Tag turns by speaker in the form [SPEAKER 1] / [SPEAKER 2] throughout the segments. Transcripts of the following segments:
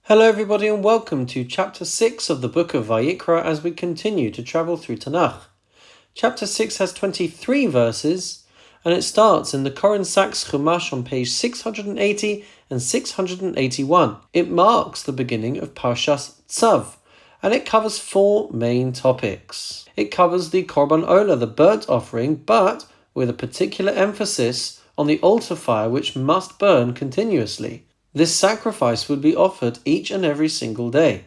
[SPEAKER 1] Hello everybody and welcome to chapter 6 of the book of Vayikra as we continue to travel through Tanach. Chapter 6 has 23 verses and it starts in the Koren Sachs Chumash on page 680 and 681. It marks the beginning of Parshas Tzav and it covers 4 main topics. It covers the Korban Olah, the burnt offering, but with a particular emphasis on the altar fire which must burn continuously. This sacrifice would be offered each and every single day.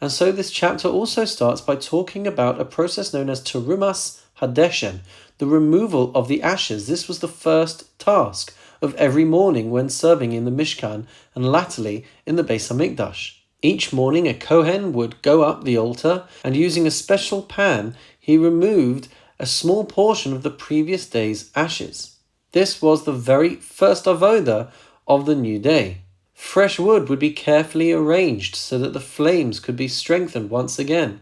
[SPEAKER 1] And so this chapter also starts by talking about a process known as Terumas Hadeshen, the removal of the ashes. This was the first task of every morning when serving in the Mishkan and latterly in the Beis HaMikdash. Each morning a Kohen would go up the altar and using a special pan he removed a small portion of the previous day's ashes. This was the very first avodah of the new day. Fresh wood would be carefully arranged so that the flames could be strengthened once again,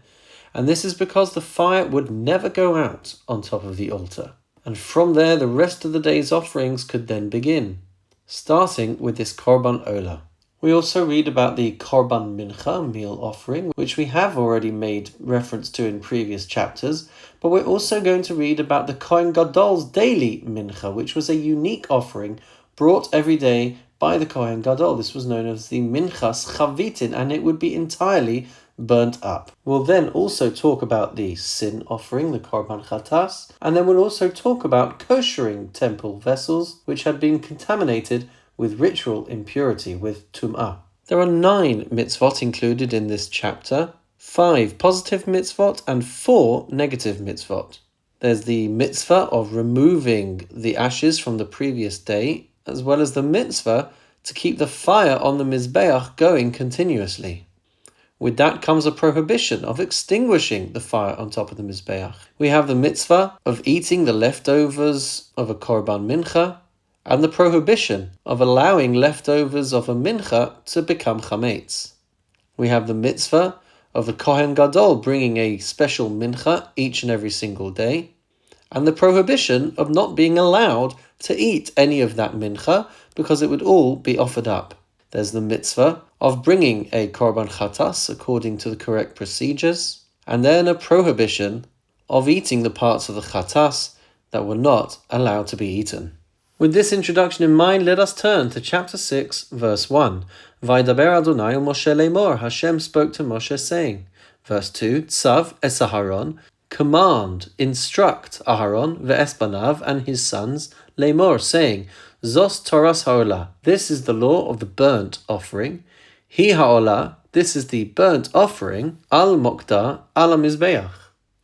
[SPEAKER 1] and this is because the fire would never go out on top of the altar. And from there the rest of the day's offerings could then begin, starting with this Korban Olah. We also read about the Korban Mincha, meal offering, which we have already made reference to in previous chapters, but we're also going to read about the Kohen Gadol's daily Mincha, which was a unique offering brought every day by the Kohen Gadol. This was known as the Minchas Chavitin, and it would be entirely burnt up. We'll then also talk about the sin offering, the Korban Chatas, and then we'll also talk about koshering temple vessels which had been contaminated with ritual impurity, with Tum'ah. There are 9 mitzvot included in this chapter, 5 positive mitzvot and 4 negative mitzvot. There's the mitzvah of removing the ashes from the previous day, as well as the mitzvah to keep the fire on the Mizbeach going continuously. With that comes a prohibition of extinguishing the fire on top of the Mizbeach. We have the mitzvah of eating the leftovers of a Korban Mincha, and the prohibition of allowing leftovers of a Mincha to become Chametz. We have the mitzvah of the Kohen Gadol bringing a special Mincha each and every single day, and the prohibition of not being allowed to eat any of that mincha because it would all be offered up. There's the mitzvah of bringing a korban chatas according to the correct procedures, and then a prohibition of eating the parts of the chatas that were not allowed to be eaten. With this introduction in mind, let us turn to chapter 6, verse 1. Vaydaber Adonai el Moshe lemor, Hashem spoke to Moshe saying. Verse 2, Tzav es Aharon, command, instruct Aharon ve'esbanav and his sons, lemor, saying, Zos Toras ha'olah, this is the law of the burnt offering. Hi ha'olah, this is the burnt offering, al mokda al mizbeach,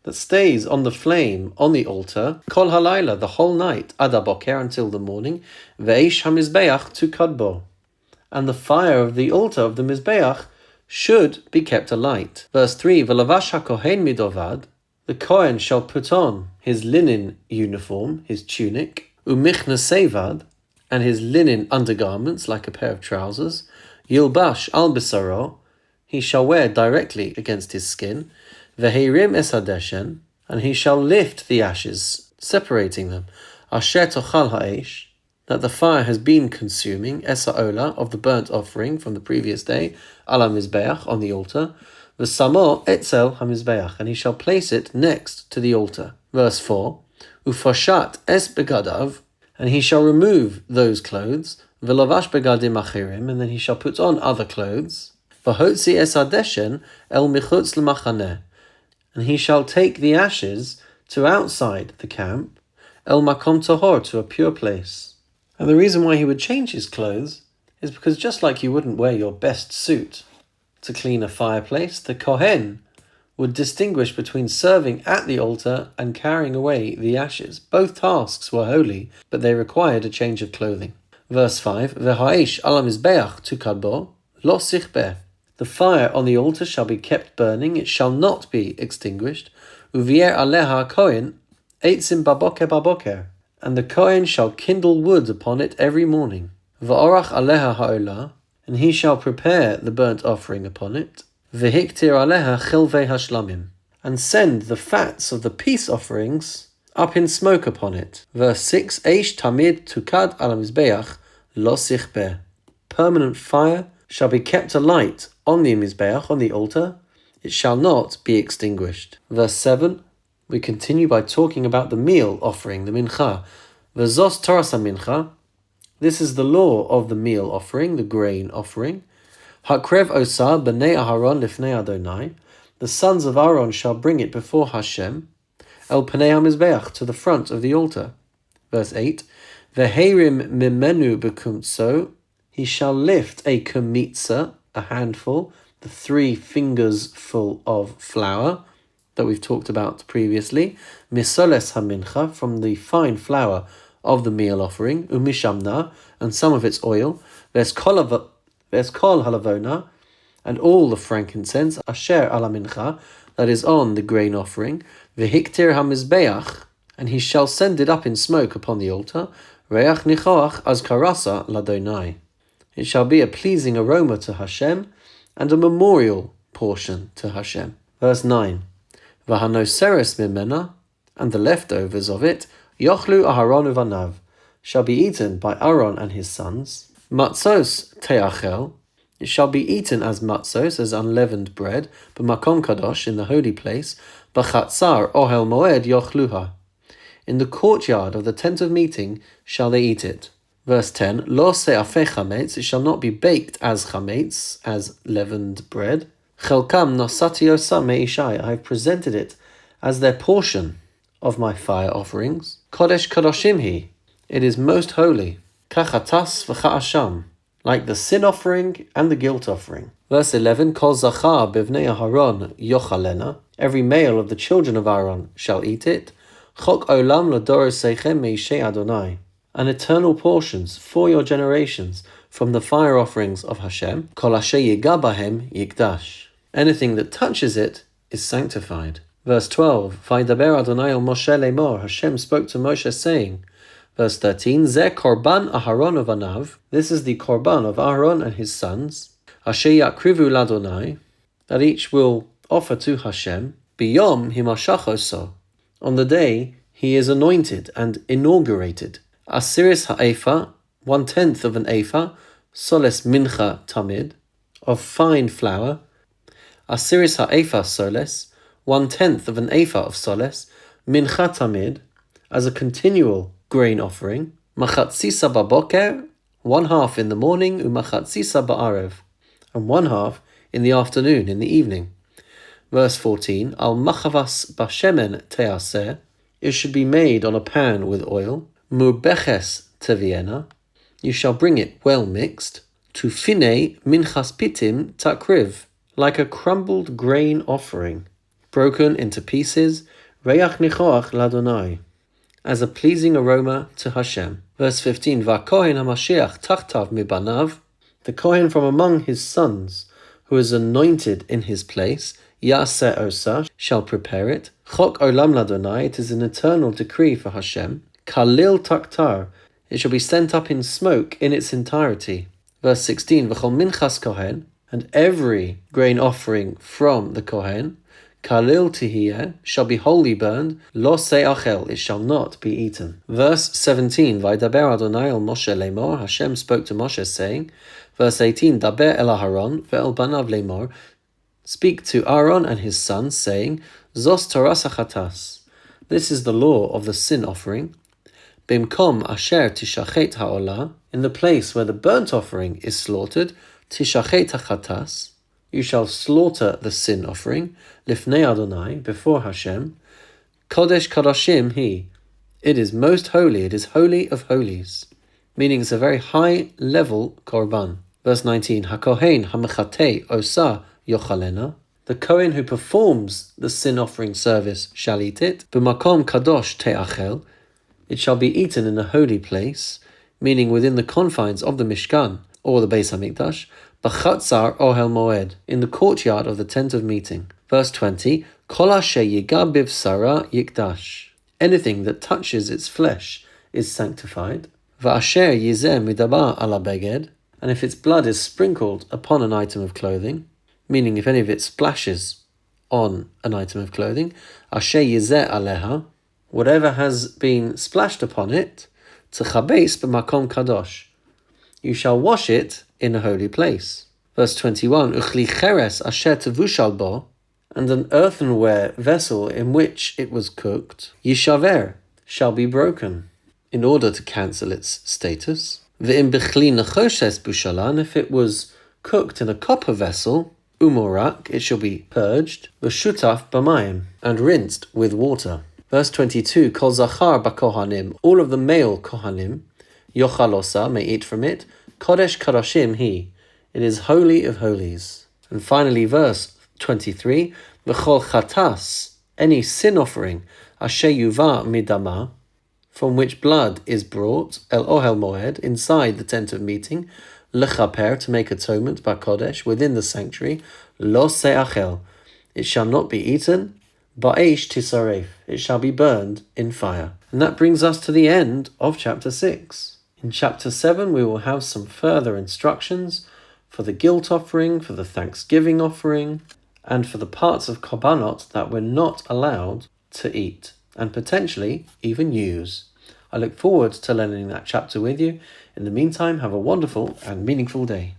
[SPEAKER 1] that stays on the flame on the altar, kol halayla, the whole night, ad haboker, until the morning, ve'eish hamizbeach tukad bo, and the fire of the altar of the mizbeach should be kept alight. Verse 3, V'lavash ha'kohen midovad, the Kohen shall put on his linen uniform, his tunic, umichna sevad, and his linen undergarments like a pair of trousers, yilbash al besaro, he shall wear directly against his skin, vehirim es hadeshen, and he shall lift the ashes, separating them, asher tochal ha'esh, that the fire has been consuming, es ha'olah, of the burnt offering from the previous day, ala mizbeach, on the altar, V'samo etzel hamizbeach, and he shall place it next to the altar. Verse 4, Ufashat es begadav, and he shall remove those clothes, V'lavash begadim achirim, and then he shall put on other clothes, V'hotzi es hadeshen el michutz l'machaneh, and he shall take the ashes to outside the camp, el makom tahor, to a pure place. And the reason why he would change his clothes is because just like you wouldn't wear your best suit to clean a fireplace, the Kohen would distinguish between serving at the altar and carrying away the ashes. Both tasks were holy, but they required a change of clothing. Verse 5, V'ha'esh ala mizbeach tukad bo, lo sichbeh. The fire on the altar shall be kept burning, it shall not be extinguished. Uvier aleha Kohen, eitzim baboker, and the Kohen shall kindle wood upon it every morning. V'orach aleha ha'olah, and he shall prepare the burnt offering upon it, v'hiktir aleha chilvei hashlamim, and send the fats of the peace offerings up in smoke upon it. Verse 6, Eish tamid tukad al mizbeach lo sichbeh, permanent fire shall be kept alight on the Mizbeach, on the altar. It shall not be extinguished. Verse 7, we continue by talking about the meal offering, the mincha. V'zos Toras mincha. This is the law of the meal offering, the grain offering. Hakrev osa b'nei Aharon lifnei Adonai. The sons of Aaron shall bring it before Hashem. El Panei HaMizbeach, to the front of the altar. Verse 8, Veherim mimenu bekumtso, he shall lift a kumitza, a handful, the 3 fingers full of flour that we've talked about previously, misoles hamincha, from the fine flour of the meal offering, umishamna, and some of its oil, veskol halavona, and all the frankincense, asher ala mincha, that is on the grain offering, vehiktir hamizbeach, and he shall send it up in smoke upon the altar, reach nichoach azkarasa ladonai. It shall be a pleasing aroma to Hashem, and a memorial portion to Hashem. Verse 9, v'hanoseres mimena, and the leftovers of it, yochlu Aharon uvanav, shall be eaten by Aaron and his sons. Matzos teachel, it shall be eaten as matzos, as unleavened bread, b'makom kadosh, in the holy place, b'chatzar ohel moed yochluha, in the courtyard of the tent of meeting shall they eat it. Verse 10, lo se'afeh chametz, it shall not be baked as chametz, as leavened bread. Chelkam nosati osa me'ishai, I have presented it as their portion of my fire offerings. Kodesh kadoshim hi, it is most holy. Kachatas v'cha'asham, like the sin offering and the guilt offering. Verse 11, Kol zachar bivnei Aharon yochalena, every male of the children of Aaron shall eat it. Chok olam l'dorosechem me'ishei Adonai, an eternal portions for your generations from the fire offerings of Hashem. Kol asher yiga bahem yikdash, anything that touches it is sanctified. Verse 12, Vaydaber Adonai el Moshe lemor, Hashem spoke to Moshe saying. Verse 13, Zeh korban Aharon uvanav, this is the korban of Aaron and his sons. Asher yakrivu ladonai, that each will offer to Hashem. Biyom himashach oso, on the day he is anointed and inaugurated. Asiris ha'efa, 1/10 of an ephah, soles mincha tamid, of fine flour. Asiris ha'ephah soles, 1/10 of an ephah of soles, mincha tamid, as a continual grain offering. Machatzisa baboker, 1/2 in the morning, umachatzisa ba'arev, and 1/2 in the afternoon, in the evening. Verse 14, al machavas bashemen teaseh, it should be made on a pan with oil. Murbeches teviena, you shall bring it well mixed. To fine minchas pitim takriv, like a crumbled grain offering, broken into pieces. Reach nichoach ladonai, as a pleasing aroma to Hashem. Verse 15, Va'kohen hamashiach tachtav mibanav, the Kohen from among his sons, who is anointed in his place, Yaseh osa, shall prepare it. Chok olam ladonai, it is an eternal decree for Hashem. Kalil taktar, it shall be sent up in smoke in its entirety. Verse 16, V'chol minchas kohen, and every grain offering from the Kohen, Kalil tihiyeh, shall be wholly burned. Lo se'achel, it shall not be eaten. Verse 17, Vaydaber Adonai el Moshe lemor, Hashem spoke to Moshe saying. Verse 18, Daber el Aharon ve'el banav lemor, speak to Aaron and his sons, saying, Zos Toras hachatas, this is the law of the sin offering. Bimkom asher tishachet ha'olah, in the place where the burnt offering is slaughtered, tishachet hachatas, you shall slaughter the sin offering, lifnei Adonai, before Hashem. Kodesh kadoshim hi, it is most holy, it is holy of holies, meaning it's a very high level korban. Verse 19, Hakohen hamechatei osa yochalena, the Kohen who performs the sin offering service shall eat it. B'makom kadosh te'achel, it shall be eaten in a holy place, meaning within the confines of the Mishkan, or the Beis HaMikdash, b'chatzar ohel moed, in the courtyard of the tent of meeting. Verse 20, Kol asher yiga bivsara yikdash, anything that touches its flesh is sanctified. V'asher yizeh midaba ala beged, and if its blood is sprinkled upon an item of clothing, meaning if any of it splashes on an item of clothing, asher yizeh aleha, whatever has been splashed upon it, tchabes b'makom kadosh, you shall wash it in a holy place. Verse 21, Uchli cheres asher tevushal bo, and an earthenware vessel in which it was cooked, yishaver, shall be broken, in order to cancel its status. Ve'im bechli nechoshes bushalan, if it was cooked in a copper vessel, umorak, it shall be purged, v'shutaf b'mayim, and rinsed with water. Verse 22, Kol zachar b'kohanim, all of the male kohanim, yochalosa, may eat from it, kodesh kodashim he, it is holy of holies. And finally, verse 23, V'chol chatas, any sin offering, asher yuva midama, from which blood is brought, el ohel moed, inside the tent of meeting, lechaper, to make atonement, ba'kodesh, within the sanctuary, lo se'achel, it shall not be eaten, ba'esh tisaref, it shall be burned in fire. And that brings us to the end of chapter 6. In chapter 7, we will have some further instructions for the guilt offering, for the thanksgiving offering, and for the parts of korbanot that we're not allowed to eat, and potentially even use. I look forward to learning that chapter with you. In the meantime, have a wonderful and meaningful day.